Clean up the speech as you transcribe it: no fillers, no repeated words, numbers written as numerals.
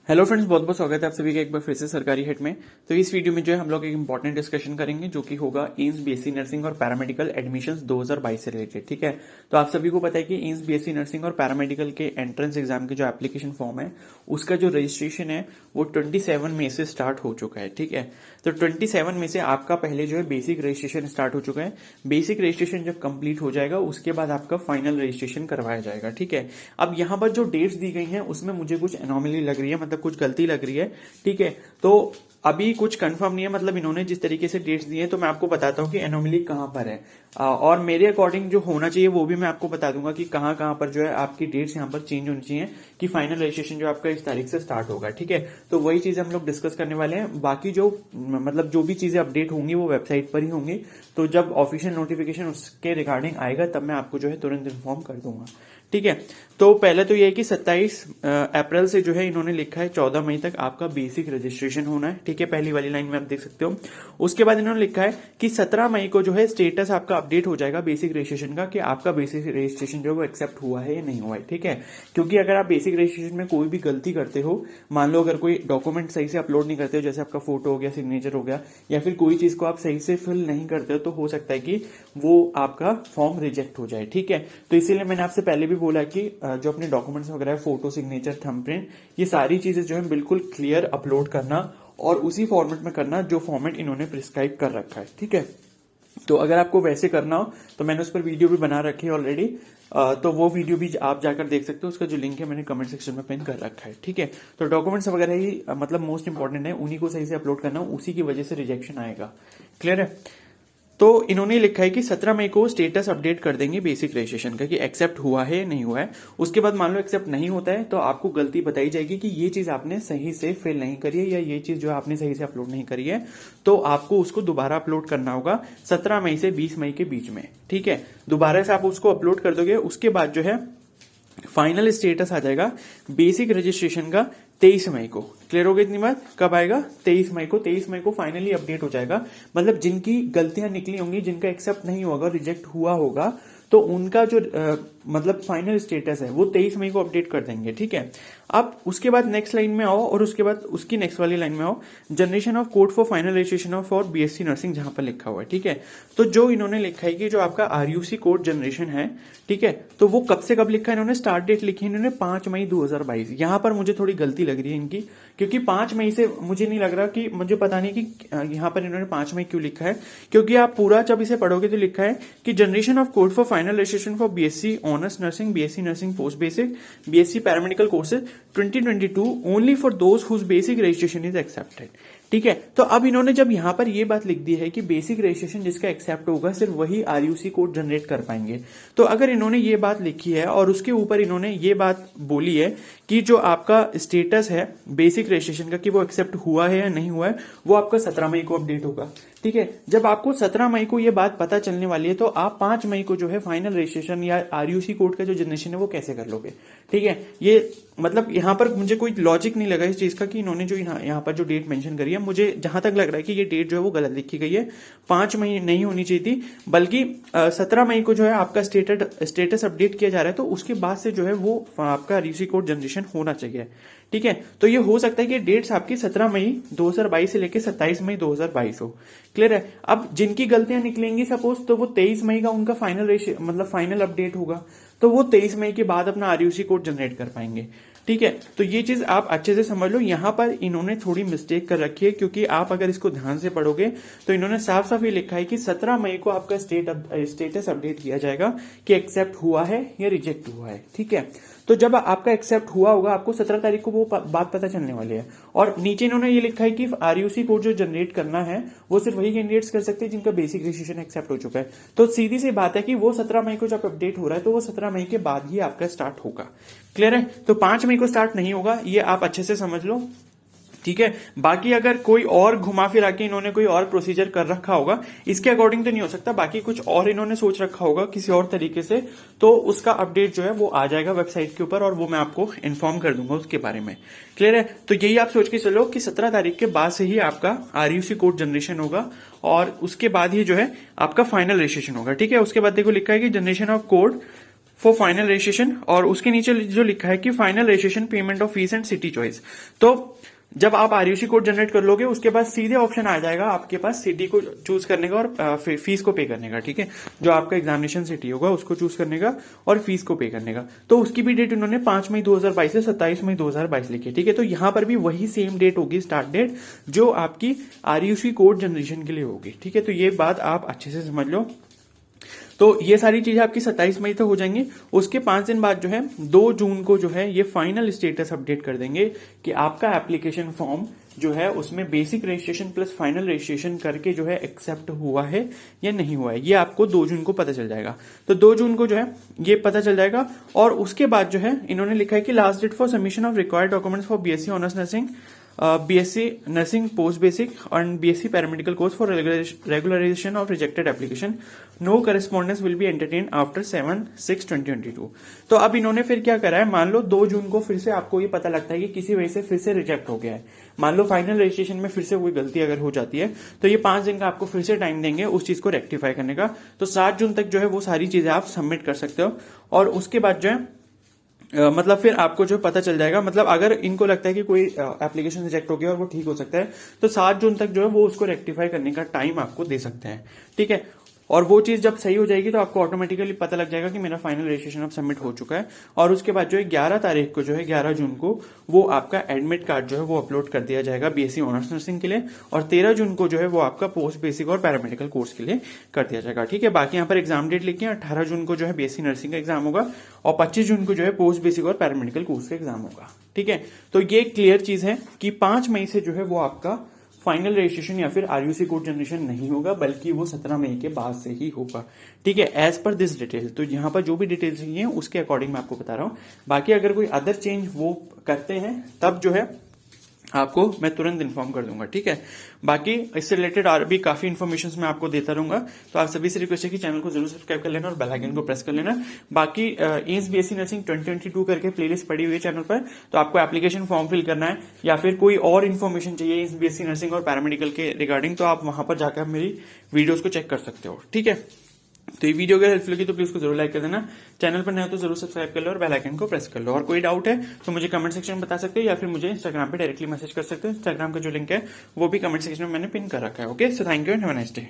Hello friends, बहुत बहुत स्वागत है आप सभी का एक बार फिर से सरकारी हिट में। तो इस वीडियो में जो है हम लोग एक इंपॉर्टेंट डिस्कशन करेंगे जो कि होगा एम्स बीएससी नर्सिंग और पैरामेडिकल एडमिशंस 2022 से रिलेटेड। ठीक है, तो आप सभी को पता है कि एम्स बीएससी नर्सिंग और पैरामेडिकल के एंट्रेंस एग्जाम के जो एप्लीकेशन फॉर्म है उसका जो रजिस्ट्रेशन है वो 27 मई से स्टार्ट हो चुका है। ठीक है, तो 27 मई से आपका पहले जो है बेसिक रजिस्ट्रेशन स्टार्ट हो चुका है। बेसिक रजिस्ट्रेशन जब कंप्लीट हो जाएगा उसके बाद आपका फाइनल रजिस्ट्रेशन करवाया जाएगा। ठीक है, अब यहाँ पर जो डेट्स दी गई हैं उसमें मुझे कुछ एनोमली लग रही है, मतलब कुछ गलती लग रही है। ठीक है, तो अभी कुछ कंफर्म नहीं है, मतलब इन्होंने जिस तरीके से डेट्स दिए हैं तो मैं आपको बताता हूँ कि एनोमली कहां पर है। और मेरे अकॉर्डिंग जो होना चाहिए वो भी मैं आपको बता दूंगा कि कहां कहां पर जो है आपकी डेट्स यहाँ पर चेंज होनी चाहिए कि फाइनल रजिस्ट्रेशन जो आपका इस तारीख से स्टार्ट होगा। ठीक है, तो वही चीजें हम लोग डिस्कस करने वाले हैं। बाकी जो मतलब जो भी चीजें अपडेट होंगी वो वेबसाइट पर ही होंगी, तो जब ऑफिशियल नोटिफिकेशन उसके रिगार्डिंग आएगा तब मैं आपको जो है तुरंत इन्फॉर्म कर दूंगा। ठीक है, तो पहले तो ये है कि 27 अप्रैल से जो है इन्होंने लिखा है 14 मई तक आपका बेसिक रजिस्ट्रेशन होना है। ठीक है, पहली वाली लाइन में आप देख सकते हो। उसके बाद इन्होंने लिखा है कि 17 मई को जो है स्टेटस आपका अपडेट हो जाएगा बेसिक रजिस्ट्रेशन का कि आपका बेसिक रजिस्ट्रेशन जो है वो एक्सेप्ट हुआ है या नहीं हुआ है। ठीक है, क्योंकि अगर आप बेसिक रजिस्ट्रेशन में कोई भी गलती करते हो, मान लो अगर कोई डॉक्यूमेंट सही से अपलोड नहीं करते हो, जैसे आपका फोटो हो गया, सिग्नेचर हो गया, या फिर कोई चीज को आप सही से फिल नहीं करते हो, तो हो सकता है कि वो आपका फॉर्म रिजेक्ट हो जाए। ठीक है, तो इसीलिए मैंने आपसे पहले भी बोला कि जो अपने डॉक्यूमेंट्स वगैरह, फोटो, सिग्नेचर, थंबप्रिंट, ये सारी चीजें जो है बिल्कुल क्लियर अपलोड करना और उसी फॉर्मेट में करना जो फॉर्मेट इन्होंने प्रिस्क्राइब कर रखा है। ठीक है, तो अगर आपको वैसे करना हो तो मैंने उस पर वीडियो भी बना रखी है ऑलरेडी, तो वो वीडियो भी आप जाकर देख सकते हो। उसका जो लिंक है मैंने कमेंट सेक्शन में पिन कर रखा है। ठीक है, तो डॉक्यूमेंट्स वगैरह ही मतलब मोस्ट इंपॉर्टेंट है, उन्हीं को सही से अपलोड करना, उसी की वजह से रिजेक्शन आएगा। क्लियर है, तो इन्होंने लिखा है कि 17 मई को स्टेटस अपडेट कर देंगे बेसिक रजिस्ट्रेशन का कि एक्सेप्ट हुआ है नहीं हुआ है। उसके बाद मान लो एक्सेप्ट नहीं होता है तो आपको गलती बताई जाएगी कि ये चीज आपने सही से फिल नहीं करी है या ये चीज जो आपने सही से अपलोड नहीं करी है, तो आपको उसको दोबारा अपलोड करना होगा 17 मई से 20 मई के बीच में। ठीक है, दोबारा से आप उसको अपलोड कर दोगे, उसके बाद जो है फाइनल स्टेटस आ जाएगा बेसिक रजिस्ट्रेशन का 23 मई को। क्लियर हो गई इतनी बात? कब आएगा? 23 मई को। 23 मई को फाइनली अपडेट हो जाएगा, मतलब जिनकी गलतियां निकली होंगी, जिनका एक्सेप्ट नहीं होगा, रिजेक्ट हुआ होगा, तो उनका जो मतलब फाइनल स्टेटस है वो 23 मई को अपडेट कर देंगे। ठीक है, अब उसके बाद नेक्स्ट लाइन में आओ और उसके बाद उसकी नेक्स्ट वाली लाइन में आओ, generation of code for final registration of for BSc nursing, जहां पर लिखा हुआ है। ठीक है, तो जो इन्होंने लिखा है कि जो आपका आरयूसी कोड जनरेशन है, ठीक है, तो वो कब से कब लिखा है इन्होंने? स्टार्ट डेट लिखी है इन्होंने 5 मई 2022। यहां पर मुझे थोड़ी गलती लग रही है इनकी, क्योंकि 5 मई से मुझे नहीं लग रहा कि, मुझे पता नहीं कि यहां पर इन्होंने 5 मई क्यों लिखा है, क्योंकि आप पूरा जब इसे पढ़ोगे तो लिखा है कि generation of code for final registration for BSc honours nursing, BSc nursing post basic, BSc paramedical courses 2022 only for those whose basic registration is accepted. ठीक है, तो अब इन्होंने जब यहां पर ये बात लिख दी है कि बेसिक रजिस्ट्रेशन जिसका एक्सेप्ट होगा सिर्फ वही आरयूसी कोड जनरेट कर पाएंगे, तो अगर इन्होंने ये बात लिखी है और उसके ऊपर इन्होंने ये बात बोली है कि जो आपका स्टेटस है बेसिक रजिस्ट्रेशन का कि वो एक्सेप्ट हुआ है या नहीं हुआ है, वो आपका 17 मई को अपडेट होगा। ठीक है, जब आपको 17 मई को ये बात पता चलने वाली है तो आप 5 मई को जो है फाइनल रजिस्ट्रेशन या आरयूसी कोड का जो जनरेशन है वो कैसे कर लोगे? ठीक है, ये मतलब यहां पर मुझे कोई लॉजिक नहीं लगा इस चीज का कि इन्होंने जो यहाँ पर जो डेट मेंशन करी है, मुझे जहां तक लग रहा है कि ये डेट जो है वो गलत लिखी गई है। 5 मई नहीं होनी चाहिए थी, बल्कि 17 मई को जो है आपका स्टेटस अपडेट किया जा रहा है, तो उसके बाद से जो है वो आपका आरयूसी कोड जनरेशन होना चाहिए। ठीक है, तो ये हो सकता है कि डेट्स आपकी 17 मई 2022 से लेकर 27 मई 2022 हो। क्लियर है, अब जिनकी गलतियां निकलेंगी सपोज, तो वो 23 मई का उनका फाइनल मतलब फाइनल अपडेट होगा, तो वो 23 मई के बाद अपना आरयूसी कोड जनरेट कर पाएंगे। ठीक है, तो ये चीज आप अच्छे से समझ लो। यहां पर इन्होंने थोड़ी मिस्टेक कर रखी है, क्योंकि आप अगर इसको ध्यान से पढ़ोगे तो इन्होंने साफ साफ ये लिखा है कि 17 मई को आपका स्टेटस अपडेट किया जाएगा कि एक्सेप्ट हुआ है या रिजेक्ट हुआ है। ठीक है, तो जब आपका एक्सेप्ट हुआ होगा आपको 17 तारीख को वो बात पता चलने वाली है। और नीचे इन्होंने ये लिखा है कि आरयूसी कोड जो जनरेट करना है वो सिर्फ वही कैंडिडेट्स कर सकते हैं जिनका बेसिक रजिस्ट्रेशन एक्सेप्ट हो चुका है। तो सीधी सी बात है कि वो 17 मई को जब अपडेट हो रहा है तो वो 17 मई के बाद ही आपका स्टार्ट होगा। क्लियर है, तो 5 मई को स्टार्ट नहीं होगा, ये आप अच्छे से समझ लो। ठीक है, बाकी अगर कोई और घुमा फिरा के इन्होंने कोई और प्रोसीजर कर रखा होगा, इसके अकॉर्डिंग तो नहीं हो सकता, बाकी कुछ और इन्होंने सोच रखा होगा किसी और तरीके से, तो उसका अपडेट जो है वो आ जाएगा वेबसाइट के ऊपर और वो मैं आपको इन्फॉर्म कर दूंगा उसके बारे में। क्लियर है, तो यही आप सोच के चलो कि 17 तारीख के बाद से ही आपका आरयूसी कोड जनरेशन होगा और उसके बाद ही जो है आपका फाइनल रजिस्ट्रेशन होगा। ठीक है, उसके बाद देखो लिखा है कि generation of code for final registration, और उसके नीचे जो लिखा है कि final registration payment of fees and city choice. तो जब आप आरयूसी कोड जनरेट कर लोगे उसके बाद सीधे ऑप्शन आ जाएगा आपके पास सिटी को चूज करने का और फीस को पे करने का, ठीक है। जो आपका एग्जामिनेशन सिटी होगा उसको चूज करने का और फीस को पे करने का। तो उसकी भी डेट उन्होंने 5 मई 2022 से 27 मई 2022 लिखी है, ठीक है। तो यहां पर भी वही सेम डेट होगी स्टार्ट डेट जो आपकी आरयूसी कोड जनरेशन के लिए होगी, ठीक है। तो ये बात आप अच्छे से समझ लो। तो ये सारी चीजें आपकी 27 मई तक हो जाएंगी। उसके 5 दिन बाद जो है 2 जून को जो है ये फाइनल स्टेटस अपडेट कर देंगे कि आपका एप्लीकेशन फॉर्म जो है उसमें basic registration plus final registration करके जो है एक्सेप्ट हुआ है या नहीं हुआ है, ये आपको 2 जून को पता चल जाएगा। तो 2 जून को जो है ये पता चल जाएगा। और उसके बाद जो है इन्होंने लिखा है कि last date for submission of required documents for BSc honours nursing, BSc Nursing Post Basic and BSc Paramedical course for regularization of rejected application. No correspondence will be entertained after 7/6/2022. तो अब इन्होंने फिर क्या करा है, मान लो 2 जून को फिर से आपको ये पता लगता है कि किसी वजह से फिर से रिजेक्ट हो गया है, मान लो फाइनल रजिस्ट्रेशन में फिर से कोई गलती अगर हो जाती है, तो ये 5 दिन का आपको फिर से टाइम देंगे उस चीज को रेक्टिफाई करने का। तो 7 जून तक जो है वो सारी चीजें आप सबमिट कर सकते हो। और उसके बाद जो है मतलब फिर आपको जो पता चल जाएगा, मतलब अगर इनको लगता है कि कोई एप्लीकेशन रिजेक्ट हो गया और वो ठीक हो सकता है तो 7 जून तक जो है वो उसको रेक्टिफाई करने का टाइम आपको दे सकते हैं, ठीक है। और वो चीज जब सही हो जाएगी तो आपको ऑटोमेटिकली पता लग जाएगा कि मेरा फाइनल रजिस्ट्रेशन अब सबमिट हो चुका है। और उसके बाद जो है 11 तारीख को जो है 11 जून को वो आपका एडमिट कार्ड जो है वो अपलोड कर दिया जाएगा बीएससी ऑनर्स नर्सिंग के लिए। और 13 जून को जो है वो आपका पोस्ट बेसिक और पैरामेडिकल कोर्स के लिए कर दिया जाएगा, ठीक है। बाकी यहाँ पर एग्जाम डेट लिखी है, 18 जून को जो है बीएससी नर्सिंग का एग्जाम होगा और 25 जून को जो है पोस्ट बेसिक और पैरामेडिकल कोर्स का एग्जाम होगा, ठीक है। तो ये क्लियर चीज है कि 5 मई से जो है वो आपका फाइनल रजिस्ट्रेशन या फिर आरयूसी कोड जनरेशन नहीं होगा, बल्कि वो 17 मई के बाद से ही होगा, ठीक है, एज पर दिस डिटेल। तो यहाँ पर जो भी डिटेल्स हैं उसके अकॉर्डिंग मैं आपको बता रहा हूँ। बाकी अगर कोई अदर चेंज वो करते हैं तब जो है आपको मैं तुरंत इन्फॉर्म कर दूंगा, ठीक है। बाकी इससे रिलेटेड और भी काफी इन्फॉर्मेशन मैं आपको देता रहूंगा। तो आप सभी से रिक्वेस्ट है कि चैनल को जरूर सब्सक्राइब कर लेना और बेल आइकन को प्रेस कर लेना। बाकी एम्स बीएससी नर्सिंग 2022 करके प्लेलिस्ट पड़ी हुई है चैनल पर, तो आपको एप्लीकेशन फॉर्म फिल करना है या फिर कोई और इन्फॉर्मेशन चाहिए एम्स बीएससी नर्सिंग और पैरामेडिकल के रिगार्डिंग, तो आप वहां पर जाकर मेरी वीडियोज को चेक कर सकते हो, ठीक है। तो ये वीडियो अगर हेल्पफुल लगी तो प्लीज को जरूर लाइक कर देना, चैनल पर नए हो तो जरूर सब्सक्राइब कर लो और बेल आइकन को प्रेस कर लो। और कोई डाउट है तो मुझे कमेंट सेक्शन में बता सकते हो या फिर मुझे इंस्टाग्राम पे डायरेक्टली मैसेज कर सकते हो। इंस्टाग्राम का जो लिंक है वो भी कमेंट सेक्शन में मैंने पिन कर रखा है। Okay, so thank you and have a nice day.